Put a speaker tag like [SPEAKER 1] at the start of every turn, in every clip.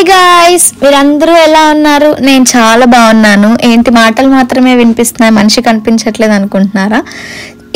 [SPEAKER 1] Hi guys, మీరందరూ ఎలా ఉన్నారు? నేను చాలా బాగున్నాను. ఏంటి మాటలు మాత్రమే వినిపిస్తున్నాయి, మనిషి కనిపించట్లేదు అనుకుంటున్నారా?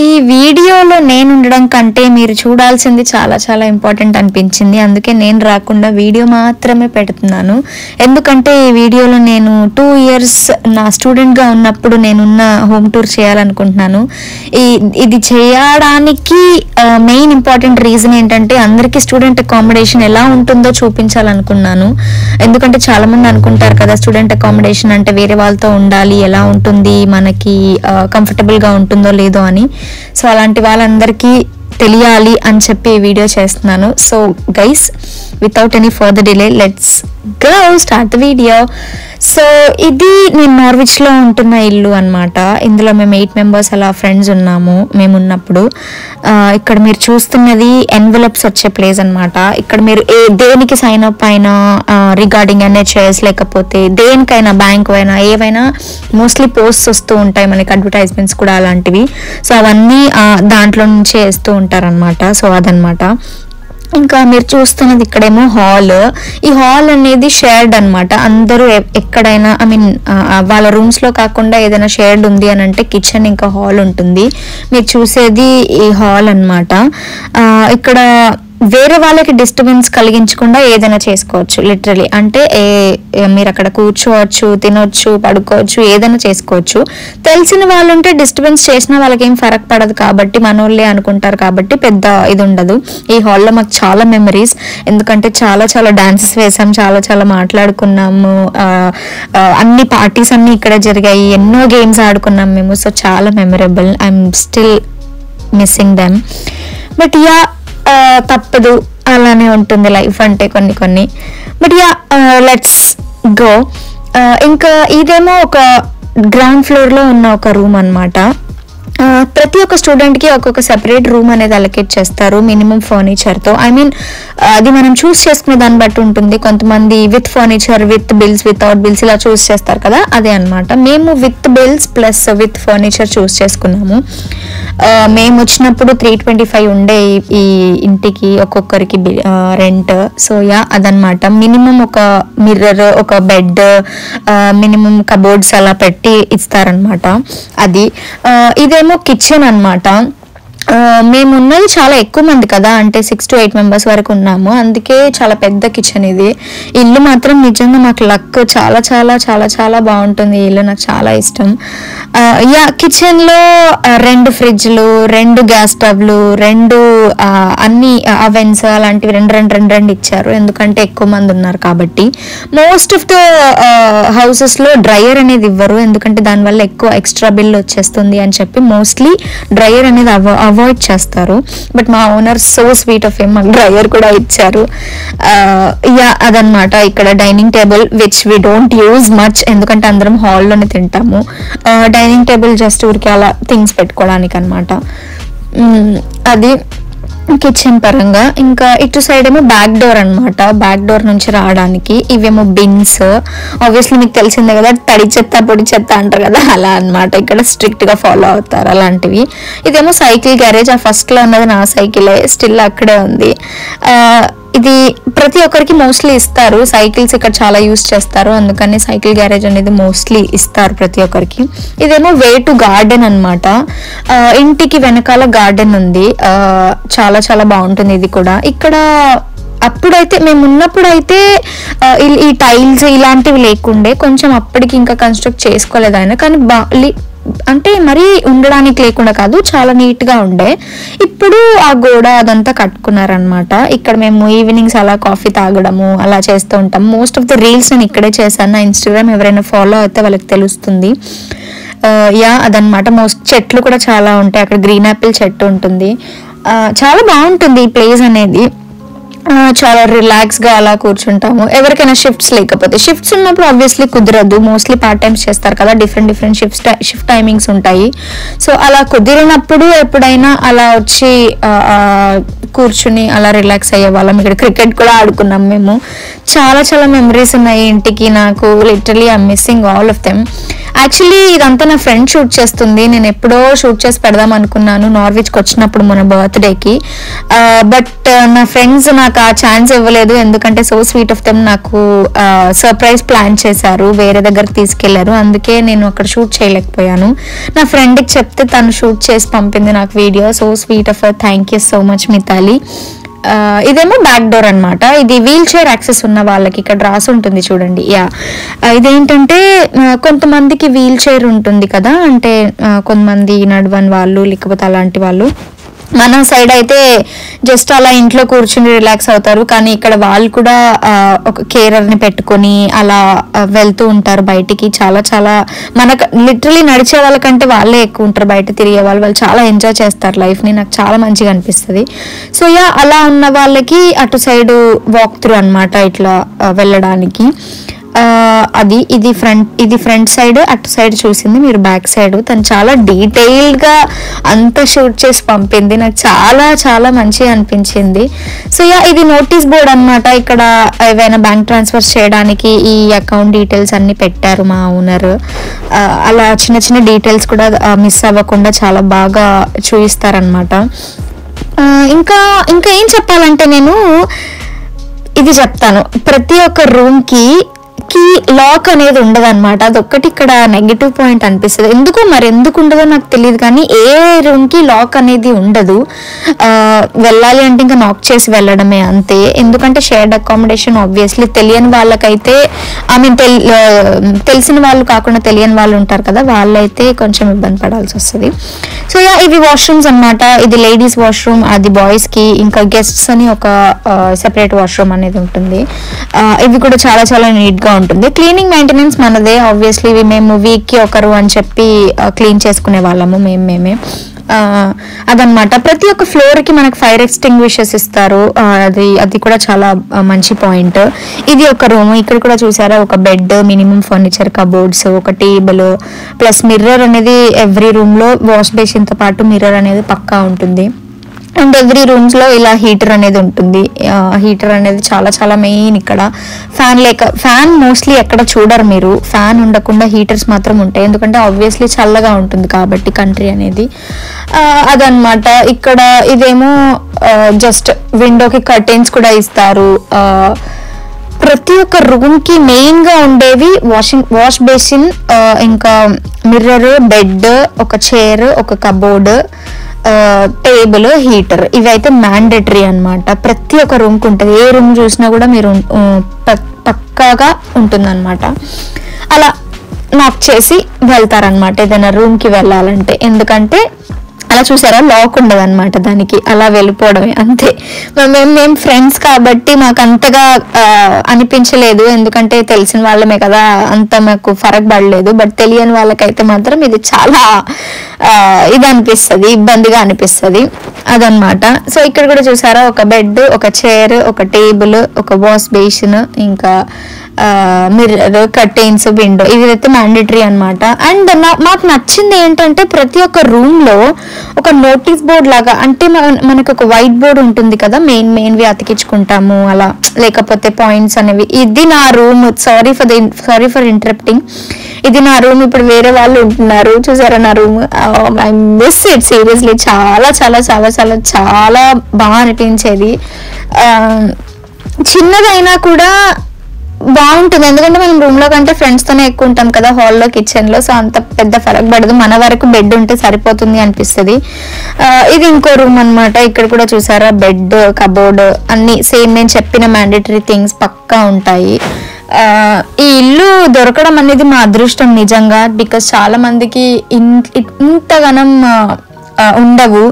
[SPEAKER 1] ఈ వీడియోలో నేను ఉండడం కంటే మీరు చూడాల్సింది చాలా చాలా ఇంపార్టెంట్ అనిపించింది. అందుకే నేను రాకుండా వీడియో మాత్రమే పెడుతున్నాను. ఎందుకంటే ఈ వీడియోలో నేను 2 years నా స్టూడెంట్గా ఉన్నప్పుడు నేనున్న హోమ్ టూర్ చేయాలనుకుంటున్నాను. ఇది చేయడానికి మెయిన్ ఇంపార్టెంట్ రీజన్ ఏంటంటే అందరికీ స్టూడెంట్ అకామిడేషన్ ఎలా ఉంటుందో చూపించాలనుకున్నాను. ఎందుకంటే చాలా మంది అనుకుంటారు కదా, స్టూడెంట్ అకామిడేషన్ అంటే వేరే వాళ్ళతో ఉండాలి, ఎలా ఉంటుంది, మనకి కంఫర్టబుల్గా ఉంటుందో లేదో అని. సో అలాంటి వాళ్ళందరికీ తెలియాలి అని చెప్పి ఈ వీడియో చేస్తున్నాను. So guys, without any further delay let's go start the video. So ఇది నేను నార్విచ్లో ఉంటున్న ఇల్లు అనమాట. ఇందులో మేము 8 members అలా ఫ్రెండ్స్ ఉన్నాము మేము ఉన్నప్పుడు. ఇక్కడ మీరు చూస్తున్నది ఎన్వలప్స్ వచ్చే ప్లేస్ అనమాట. ఇక్కడ మీరు దేనికి సైన్ అప్ అయినా రిగార్డింగ్ NHS లేకపోతే దేనికైనా బ్యాంక్ అయినా ఏవైనా మోస్ట్లీ పోస్ట్స్ వస్తూ ఉంటాయి మనకి, అడ్వర్టైజ్మెంట్స్ కూడా అలాంటివి. సో అవన్నీ దాంట్లో నుంచే వేస్తూ ఉంటారనమాట. సో అదనమాట. ఇంకా మీరు చూస్తున్నది ఇక్కడేమో హాల్. ఈ హాల్ అనేది షేర్డ్ అనమాట. అందరూ ఎక్కడైనా వాళ్ళ రూమ్స్ లో కాకుండా ఏదైనా షేర్డ్ ఉంది అని అంటే కిచెన్ ఇంకా హాల్ ఉంటుంది. మీరు చూసేది ఈ హాల్ అనమాట. ఇక్కడ వేరే వాళ్ళకి డిస్టర్బెన్స్ కలిగించకుండా ఏదైనా చేసుకోవచ్చు. లిటరలీ అంటే మీరు అక్కడ కూర్చోవచ్చు, తినొచ్చు, పడుకోవచ్చు, ఏదైనా చేసుకోవచ్చు. తెలిసిన వాళ్ళు ఉంటే డిస్టర్బెన్స్ చేసినా వాళ్ళకి ఏం ఫరక్ పడదు కాబట్టి, మనోళ్ళే అనుకుంటారు కాబట్టి పెద్ద ఇది ఉండదు. ఈ హాల్లో మాకు చాలా మెమరీస్, ఎందుకంటే చాలా చాలా డాన్సెస్ వేసాం, చాలా చాలా మాట్లాడుకున్నాము, అన్ని పార్టీస్ అన్ని ఇక్కడ జరిగాయి, ఎన్నో గేమ్స్ ఆడుకున్నాం మేము. సో చాలా memorable. I'm still missing them. But yeah, తప్పదు, అలానే ఉంటుంది లైఫ్ అంటే కొన్ని. But yeah, let's go. ఇంకా ఇదేమో ఒక గ్రౌండ్ ఫ్లోర్లో ఉన్న ఒక రూమ్ అనమాట. ప్రతి ఒక్క స్టూడెంట్కి ఒక్కొక్క సెపరేట్ రూమ్ అనేది అలొకేట్ చేస్తారు మినిమం ఫర్నిచర్తో. అది మనం చూస్ చేసుకునే దాన్ని బట్టి ఉంటుంది. కొంతమంది with furniture, with bills, without bills ఇలా చూస్ చేస్తారు కదా, అదే అనమాట. మేము with bills plus with furniture choose చేసుకున్నాము. మేము వచ్చినప్పుడు 325 ఉండే ఈ ఇంటికి ఒక్కొక్కరికి రెంట్. సో యా, అదనమాట. మినిమం ఒక మిర్రర్, ఒక బెడ్, మినిమం కబోర్డ్స్ అలా పెట్టి ఇస్తారనమాట. అది ఇదేమో కిచెన్ అనమాట. మేము ఉన్నది చాలా ఎక్కువ మంది కదా, అంటే 6 to 8 members వరకు ఉన్నాము. అందుకే చాలా పెద్ద కిచెన్ ఇది. ఇల్లు మాత్రం నిజంగా మాకు లక్. చాలా చాలా చాలా చాలా బాగుంటుంది ఈ ఇల్లు, నాకు చాలా ఇష్టం. యా, కిచెన్లో 2 ఫ్రిడ్జ్లు, 2 గ్యాస్ స్టవ్లు, 2 అన్ని అవెన్స్ అలాంటివి 2 ఇచ్చారు. ఎందుకంటే ఎక్కువ మంది ఉన్నారు కాబట్టి. మోస్ట్ ఆఫ్ ద హౌసెస్లో డ్రయర్ అనేది ఇవ్వరు, ఎందుకంటే దానివల్ల ఎక్కువ ఎక్స్ట్రా బిల్ వచ్చేస్తుంది అని చెప్పి మోస్ట్లీ డ్రయర్ అనేది అవాయిడ్ చేస్తారు. బట్ మా owner so sweet of him, మాకు డ్రైవర్ కూడా ఇచ్చారు. యా, అదనమాట. ఇక్కడ dining table which we don't use much, ఎందుకంటే అందరం హాల్లోనే తింటాము. డైనింగ్ టేబుల్ జస్ట్ ఊరికి అలా థింగ్స్ పెట్టుకోవడానికి అనమాట. అది కిచెన్ పరంగా. ఇంకా ఇటు సైడ్ ఏమో బ్యాక్ డోర్ అనమాట. బ్యాక్ డోర్ నుంచి రావడానికి ఇవేమో బిన్స్. ఆబ్వియస్లీ మీకు తెలిసిందే కదా, తడి చెత్త పొడి చెత్త అంటారు కదా, అలా అనమాట. ఇక్కడ స్ట్రిక్ట్ గా ఫాలో అవుతారు అలాంటివి. ఇదేమో సైకిల్ గ్యారేజ్. ఆ ఫస్ట్ లో ఉన్నది నా సైకిలే, స్టిల్ అక్కడే ఉంది. ఇది ప్రతి ఒక్కరికి మోస్ట్లీ ఇస్తారు. సైకిల్స్ ఇక్కడ చాలా యూస్ చేస్తారు, అందుకని సైకిల్ గ్యారేజ్ అనేది మోస్ట్లీ ఇస్తారు ప్రతి ఒక్కరికి. ఇదేమో వే టు గార్డెన్ అనమాట. ఇంటికి వెనకాల గార్డెన్ ఉంది. చాలా చాలా బాగుంటుంది ఇది కూడా. ఇక్కడ అప్పుడైతే మేము ఉన్నప్పుడైతే ఈ టైల్స్ ఇలాంటివి లేకుండే, కొంచెం అప్పటికి ఇంకా కన్స్ట్రక్ట్ చేసుకోలేదు ఆయన, కానీ అంటే మరీ ఉండడానికి లేకుండా కాదు, చాలా నీట్గా ఉండే. ఇప్పుడు ఆ గోడ అదంతా కట్టుకున్నారనమాట. ఇక్కడ మేము ఈవినింగ్స్ అలా కాఫీ తాగడము అలా చేస్తూ ఉంటాం. మోస్ట్ ఆఫ్ ద రీల్స్ నేను ఇక్కడే చేశాను. నా ఇన్స్టాగ్రామ్ ఎవరైనా ఫాలో అయితే వాళ్ళకి తెలుస్తుంది. యా, అదనమాట. చెట్లు కూడా చాలా ఉంటాయి. అక్కడ గ్రీన్ యాపిల్ చెట్టు ఉంటుంది. చాలా బాగుంటుంది ఈ ప్లేస్ అనేది. చాలా రిలాక్స్గా అలా కూర్చుంటాము. ఎవరికైనా షిఫ్ట్స్ లేకపోతే, షిఫ్ట్స్ ఉన్నప్పుడు ఆబ్వియస్లీ కుదరదు, మోస్ట్లీ పార్ట్ టైమ్స్ చేస్తారు కదా, డిఫరెంట్ షిఫ్ట్ టైమింగ్స్ ఉంటాయి. సో అలా కుదిరినప్పుడు ఎప్పుడైనా అలా వచ్చి కూర్చుని అలా రిలాక్స్ అయ్యే వాళ్ళం. ఇక్కడ క్రికెట్ కూడా ఆడుకున్నాం మేము. చాలా చాలా మెమరీస్ ఉన్నాయి ఇంటికి నాకు. Literally I'm missing all of them. Actually ఇదంతా నా ఫ్రెండ్ షూట్ చేస్తుంది. నేను ఎప్పుడో షూట్ చేసి పెడదాం అనుకున్నాను నార్విచ్కి వచ్చినప్పుడు మన బర్త్డేకి. బట్ నా ఫ్రెండ్స్ నాకు ఆ ఛాన్స్ ఇవ్వలేదు, ఎందుకంటే సో స్వీట్ ఆఫ్ దెమ్ నాకు సర్ప్రైజ్ ప్లాన్ చేశారు, వేరే దగ్గరికి తీసుకెళ్లారు. అందుకే నేను అక్కడ షూట్ చేయలేకపోయాను. నా ఫ్రెండ్కి చెప్తే తను షూట్ చేసి పంపింది నాకు video. So sweet of her, thank you so much Mithali. ఇదేమో బ్యాక్ డోర్ అనమాట. ఇది వీల్ చైర్ యాక్సెస్ ఉన్న వాళ్ళకి ఇక్కడ రాసి ఉంటుంది చూడండి. ఇదేంటంటే కొంతమందికి వీల్ చైర్ ఉంటుంది కదా, అంటే కొంతమంది నడవని వాళ్ళు లేకపోతే అలాంటి వాళ్ళు. మన సైడ్ అయితే జస్ట్ అలా ఇంట్లో కూర్చుని రిలాక్స్ అవుతారు, కానీ ఇక్కడ వాళ్ళు కూడా ఒక కేరర్ని పెట్టుకొని అలా వెళ్తూ ఉంటారు బయటికి. చాలా చాలా మనకు లిటరలీ నడిచే వాళ్ళకంటే వాళ్ళే ఎక్కువ ఉంటారు బయట తిరిగే వాళ్ళు చాలా ఎంజాయ్ చేస్తారు లైఫ్ని. నాకు చాలా మంచిగా అనిపిస్తుంది. సో అలా ఉన్న వాళ్ళకి అటు సైడ్ వాక్ త్రూ అనమాట ఇట్లా వెళ్ళడానికి. ఇది ఫ్రంట్ సైడ్, అటు సైడ్ చూసింది మీరు బ్యాక్ సైడ్. తను చాలా డీటెయిల్డ్గా అంతా షూట్ చేసి పంపింది, నాకు చాలా చాలా మంచిగా అనిపించింది. సో ఇది నోటీస్ బోర్డ్ అనమాట. ఇక్కడ ఏవైనా బ్యాంక్ ట్రాన్స్ఫర్స్ చేయడానికి ఈ అకౌంట్ డీటెయిల్స్ అన్ని పెట్టారు మా ఓనర్. అలా చిన్న చిన్న డీటెయిల్స్ కూడా మిస్ అవ్వకుండా చాలా బాగా చూపిస్తారనమాట. ఇంకా ఏం చెప్పాలంటే నేను ఇది చెప్తాను, ప్రతి ఒక్క రూమ్కి లాక్ అనేది ఉండదు అనమాట. అదొక్కటి ఇక్కడ నెగిటివ్ పాయింట్ అనిపిస్తుంది. ఎందుకు ఉండదో నాకు తెలియదు, కానీ ఏ రూమ్ కి లాక్ అనేది ఉండదు. వెళ్ళాలి అంటే ఇంకా నాక్ చేసి వెళ్ళడమే అంతే. ఎందుకంటే షేర్డ్ అకామిడేషన్ ఆబ్వియస్లీ తెలియని వాళ్ళకైతే, తెలిసిన వాళ్ళు కాకుండా తెలియని వాళ్ళు ఉంటారు కదా, వాళ్ళైతే కొంచెం ఇబ్బంది పడాల్సి వస్తుంది. సో ఇవి వాష్రూమ్స్ అనమాట. ఇది లేడీస్ వాష్రూమ్, అది బాయ్స్ కి, ఇంకా గెస్ట్స్ అని ఒక సెపరేట్ వాష్రూమ్ అనేది ఉంటుంది. ఇవి కూడా చాలా చాలా నీట్ గా ఉంటుంది. క్లీనింగ్ మెయింటెనెన్స్ మనదే ఆబ్వియస్లీ. ఇవి మేము వీక్ కి ఒకరు అని చెప్పి క్లీన్ చేసుకునే వాళ్ళము మేమే. అదనమాట. ప్రతి ఒక్క ఫ్లోర్ కి మనకు ఫైర్ ఎక్స్టింగ్విషర్స్ ఇస్తారు. అది కూడా చాలా మంచి పాయింట్. ఇది ఒక రూమ్. ఇక్కడ కూడా చూసారా, ఒక బెడ్, మినిమం ఫర్నిచర్, కబోర్డ్స్, ఒక టేబుల్ ప్లస్ మిర్రర్ అనేది ఎవ్రీ రూమ్ లో. వాష్ బేసిన్ తో పాటు మిర్రర్ అనేది పక్కా ఉంటుంది. అండ్ ఎవ్రీ రూమ్స్ లో ఇలా హీటర్ అనేది ఉంటుంది. హీటర్ అనేది చాలా చాలా మెయిన్ ఇక్కడ. ఫ్యాన్ మోస్ట్లీ ఎక్కడ చూడరు మీరు, ఫ్యాన్ ఉండకుండా హీటర్స్ మాత్రం ఉంటాయి, ఎందుకంటే ఆబ్వియస్లీ చల్లగా ఉంటుంది కాబట్టి కంట్రీ అనేది. అదనమాట. ఇక్కడ ఇదేమో జస్ట్ విండోకి కర్టెన్స్ కూడా ఇస్తారు. ప్రతి ఒక్క రూమ్ కి మెయిన్ గా ఉండేవి వాష్ బేసిన్, ఇంకా మిర్రర్, బెడ్, ఒక చైర్, ఒక కబోర్డ్, టేబుల్, హీటర్. ఇవి అయితే మ్యాండేటరీ అనమాట. ప్రతి ఒక్క రూమ్ కి ఉంటుంది. ఏ రూమ్ చూసినా కూడా మీరు పక్కాగా ఉంటుందన్నమాట. అలా నాక్ చేసి వెళ్తారనమాట ఏదైనా రూమ్ కి వెళ్ళాలంటే. ఎందుకంటే అలా చూసారా, లాక్ ఉండదు అనమాట దానికి, అలా వెళ్ళిపోవడమే అంతే. మేము ఫ్రెండ్స్ కాబట్టి మాకు అంతగా అనిపించలేదు, ఎందుకంటే తెలిసిన వాళ్ళమే కదా, అంత మాకు ఫరక్ పడలేదు. బట్ తెలియని వాళ్ళకైతే మాత్రం ఇది చాలా ఇది అనిపిస్తుంది, ఇబ్బందిగా అనిపిస్తుంది. అదనమాట. సో ఇక్కడ కూడా చూసారా, ఒక బెడ్, ఒక చైర్, ఒక టేబుల్, ఒక వాష్ బేసిన్, ఇంకా మిర్రర్, కర్టెన్స్, విండో. ఇదైతే మ్యాండేటరీ అనమాట. అండ్ మాకు నచ్చింది ఏంటంటే ప్రతి ఒక్క రూమ్ లో ఒక నోటీస్ బోర్డ్ లాగా, అంటే మనకు ఒక వైట్ బోర్డ్ ఉంటుంది కదా, మెయిన్వి అతికించుకుంటాము అలా, లేకపోతే పాయింట్స్ అనేవి. ఇది నా రూమ్. Sorry for interrupting. ఇది నా రూమ్. ఇప్పుడు వేరే వాళ్ళు ఉంటున్నారు, చూసారా నా room. I miss it seriously. చాలా చాలా చాలా చాలా చాలా బాగా అనిపించేది. చిన్నదైనా కూడా బాగుంటుంది, ఎందుకంటే మనం రూమ్ లో కంటే ఫ్రెండ్స్ తోనే ఎక్కువ ఉంటాం కదా, హాల్లో, కిచెన్ లో. సో అంత పెద్ద ఫరక్ పడదు, మన వరకు బెడ్ ఉంటే సరిపోతుంది అనిపిస్తుంది. ఇది ఇంకో రూమ్ అనమాట. ఇక్కడ కూడా చూసారా, బెడ్, కబోర్డ్ అన్ని సేమ్ నేను చెప్పిన మ్యాండేటరీ థింగ్స్ పక్కా ఉంటాయి. ఈ ఇల్లు దొరకడం అనేది మా అదృష్టం నిజంగా. బికాస్ చాలా మందికి ఇంతగానం ఉండవు,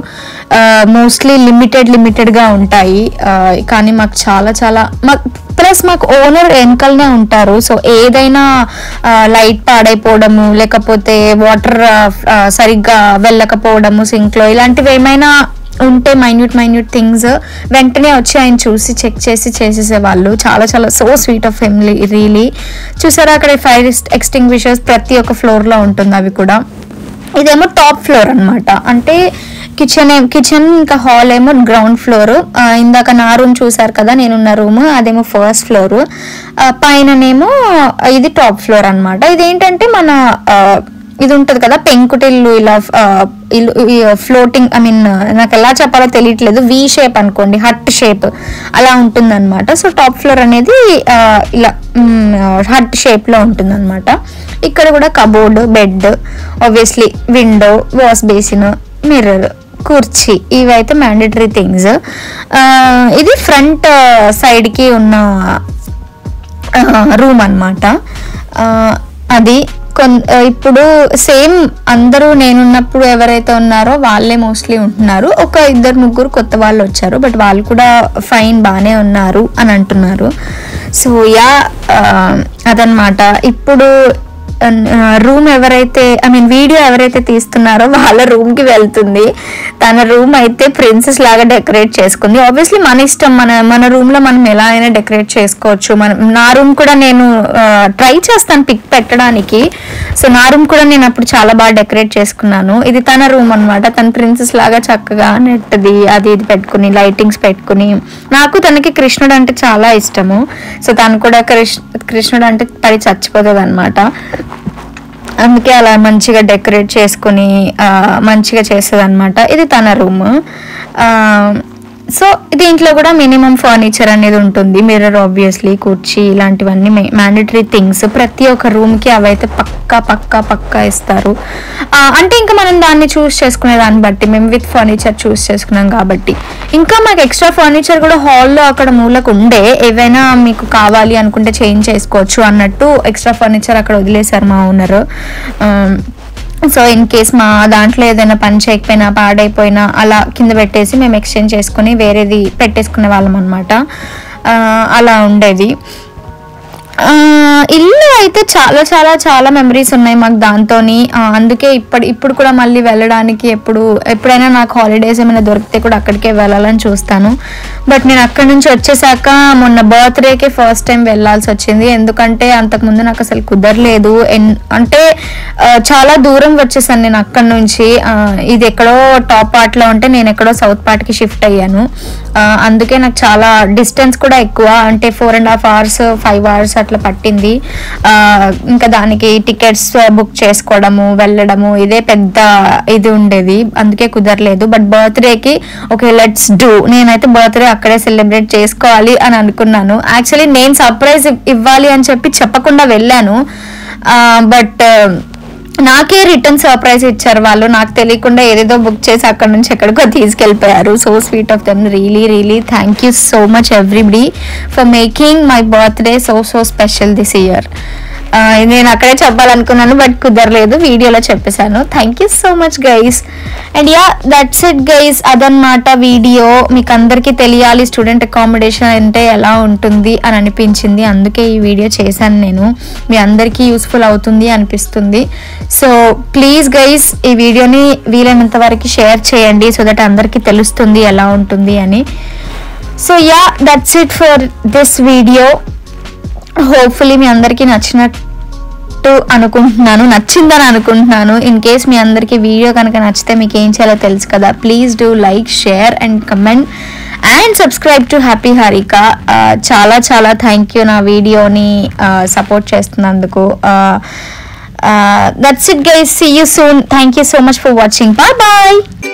[SPEAKER 1] మోస్ట్లీ లిమిటెడ్ గా ఉంటాయి. కానీ మాకు చాలా చాలా ప్లస్ మాకు ఓనర్ వెనకలనే ఉంటారు. సో ఏదైనా లైట్ పాడైపోవడము, లేకపోతే వాటర్ సరిగ్గా వెళ్ళకపోవడము సింక్ లో, ఇలాంటివి ఏమైనా ఉంటే మైన్యూట్ థింగ్స్ వెంటనే వచ్చి ఆయన చూసి చెక్ చేసి చేసేసేవాళ్ళు. చాలా చాలా so sweet of family really. చూసారా, అక్కడ ఫైర్ ఎక్స్టింగ్విషర్స్ ప్రతి ఒక్క ఫ్లోర్ లో ఉంటుంది. అవి కూడా ఇదేమో టాప్ ఫ్లోర్ అనమాట. అంటే కిచెన్ ఇంకా హాల్ ఏమో గ్రౌండ్ ఫ్లోర్. ఇందాక నా రూమ్ చూసారు కదా, నేనున్న రూమ్ అదేమో ఫస్ట్ ఫ్లోర్. పైననేమో ఇది టాప్ ఫ్లోర్ అనమాట. ఇదేంటంటే మన ఇది ఉంటది కదా పెంకుటిల్లు, ఇలా ఫ్లోటింగ్, ఐ మీన్ నాకు ఎలా చెప్పాలో తెలియట్లేదు, వి షేప్ అనుకోండి, హట్ షేప్ అలా ఉంటుంది అనమాట. సో టాప్ ఫ్లోర్ అనేది ఇలా హట్ షేప్ లో ఉంటుంది అనమాట. ఇక్కడ కూడా cupboard, bed, obviously window, wash basin, mirror, కుర్చీ, ఇవైతే మ్యాండేటరీ థింగ్స్. ఇది ఫ్రంట్ సైడ్ కి ఉన్న రూమ్ అనమాట. అది ఇప్పుడు సేమ్ అందరూ నేనున్నప్పుడు ఎవరైతే ఉన్నారో వాళ్ళే మోస్ట్లీ ఉంటున్నారు. ఒక 2-3 కొత్త వాళ్ళు వచ్చారు, బట్ వాళ్ళు కూడా ఫైన్ బాగానే ఉన్నారు అని అంటున్నారు. సో యా, అదనమాట. ఇప్పుడు రూమ్ ఎవరైతే, ఐ మీన్ వీడియో ఎవరైతే తీస్తున్నారో వాళ్ళ రూమ్కి వెళ్తుంది. తన రూమ్ అయితే ప్రిన్సెస్ లాగా డెకరేట్ చేసుకుంది. ఆబ్వియస్లీ మన ఇష్టం, మన రూమ్లో మనం ఎలా అయినా డెకరేట్ చేసుకోవచ్చు. నా రూమ్ కూడా నేను ట్రై చేస్తాను పిక్ పెట్టడానికి. సో నా రూమ్ కూడా నేను అప్పుడు చాలా బాగా డెకరేట్ చేసుకున్నాను. ఇది తన రూమ్ అనమాట. తన ప్రిన్సెస్ లాగా చక్కగా నెట్ది అది ఇది పెట్టుకుని, లైటింగ్స్ పెట్టుకుని. నాకు తనకి కృష్ణుడు అంటే చాలా ఇష్టము. సో తను కూడా కృష్ణుడు అంటే పడి చచ్చిపోతుంది అనమాట. అందుకే అలా మంచిగా డెకరేట్ చేసుకుని మంచిగా చేస్తుంది అనమాట. ఇది తన రూమ్. సో దీంట్లో కూడా మినిమం ఫర్నిచర్ అనేది ఉంటుంది. మిర్రర్, ఆబ్వియస్లీ కుర్చీ, ఇలాంటివన్నీ మ్యాండేటరీ థింగ్స్. ప్రతి ఒక్క రూమ్కి అవైతే పక్కా ఇస్తారు. అంటే ఇంకా మనం దాన్ని చూస్ చేసుకునే దాన్ని బట్టి, మేము విత్ ఫర్నిచర్ చూస్ చేసుకున్నాం కాబట్టి. ఇంకా మాకు ఎక్స్ట్రా ఫర్నిచర్ కూడా హాల్లో అక్కడ మూలకు ఉండే, ఏవైనా మీకు కావాలి అనుకుంటే చేంజ్ చేసుకోవచ్చు అన్నట్టు ఎక్స్ట్రా ఫర్నిచర్ అక్కడ వదిలేశారు మా ఓనర్. సో ఇన్ కేస్ మా దాంట్లో ఏదైనా పని చేయకపోయినా, పాడైపోయినా అలా కింద పెట్టేసి మేము ఎక్స్చేంజ్ చేసుకుని వేరేది పెట్టేసుకునే వాళ్ళం అనమాట. అలా ఉండేది. ఇల్లు అయితే చాలా చాలా చాలా మెమరీస్ ఉన్నాయి మాకు దాంతోని. అందుకే ఇప్పుడు కూడా మళ్ళీ వెళ్ళడానికి ఎప్పుడైనా నాకు హాలిడేస్ ఏమైనా దొరికితే కూడా అక్కడికే వెళ్ళాలని చూస్తాను. బట్ నేను అక్కడి నుంచి వచ్చేసాక మొన్న బర్త్డేకే ఫస్ట్ టైం వెళ్ళాల్సి వచ్చింది. ఎందుకంటే అంతకుముందు నాకు అసలు కుదరలేదు. అంటే చాలా దూరం వచ్చేసాను నేను అక్కడి నుంచి. ఇది ఎక్కడో టాప్ పార్ట్లో ఉంటే నేను ఎక్కడో సౌత్ పార్ట్కి షిఫ్ట్ అయ్యాను. అందుకే నాకు చాలా డిస్టెన్స్ కూడా ఎక్కువ, అంటే 4.5 hours 5 hours అట్లా పట్టింది. ఇంకా దానికి టికెట్స్ బుక్ చేసుకోవడము, వెళ్ళడము, ఇదే పెద్ద ఇది ఉండేది. అందుకే కుదరలేదు. బట్ బర్త్డేకి ఓకే లెట్స్ డూ, నేనైతే బర్త్డే అక్కడే సెలబ్రేట్ చేసుకోవాలి అని అనుకున్నాను. యాక్చువల్లీ నేను సర్ప్రైజ్ ఇవ్వాలి అని చెప్పకుండా వెళ్ళాను. బట్ నాకే రిటర్న్ సర్ప్రైజ్ ఇచ్చారు వాళ్ళు. నాకు తెలియకుండా ఏదేదో బుక్ చేసి అక్కడ నుంచి ఎక్కడికో తీసుకెళ్ళిపోయారు. So sweet of them. Really thank you so much everybody for making my birthday so special this year. నేను అక్కడే చెప్పాలనుకున్నాను బట్ కుదరలేదు, వీడియోలో చెప్పేశాను. Thank you so much guys. And yeah, that's it guys. అదనమాట వీడియో. మీకు అందరికీ తెలియాలి స్టూడెంట్ అకామిడేషన్ అంటే ఎలా ఉంటుంది అని అనిపించింది. అందుకే ఈ వీడియో చేశాను నేను. మీ అందరికీ యూస్ఫుల్ అవుతుంది అనిపిస్తుంది. సో ప్లీజ్ గైస్, ఈ వీడియోని వీలైనంత వరకు షేర్ చేయండి, సో దట్ అందరికీ తెలుస్తుంది ఎలా ఉంటుంది అని. So yeah, that's it for this video. Hopefully మీ అందరికీ నచ్చినట్టు నచ్చిందని అనుకుంటున్నాను. ఇన్ కేస్ మీ అందరికీ వీడియో కనుక నచ్చితే మీకు ఏం చేయాలో తెలుసు కదా. Please do like, share and comment and subscribe to happy Harika. చాలా చాలా థ్యాంక్ యూ నా వీడియోని సపోర్ట్ చేస్తున్నందుకు. That's it guys, see you soon. Thank you so much for watching. Bye bye.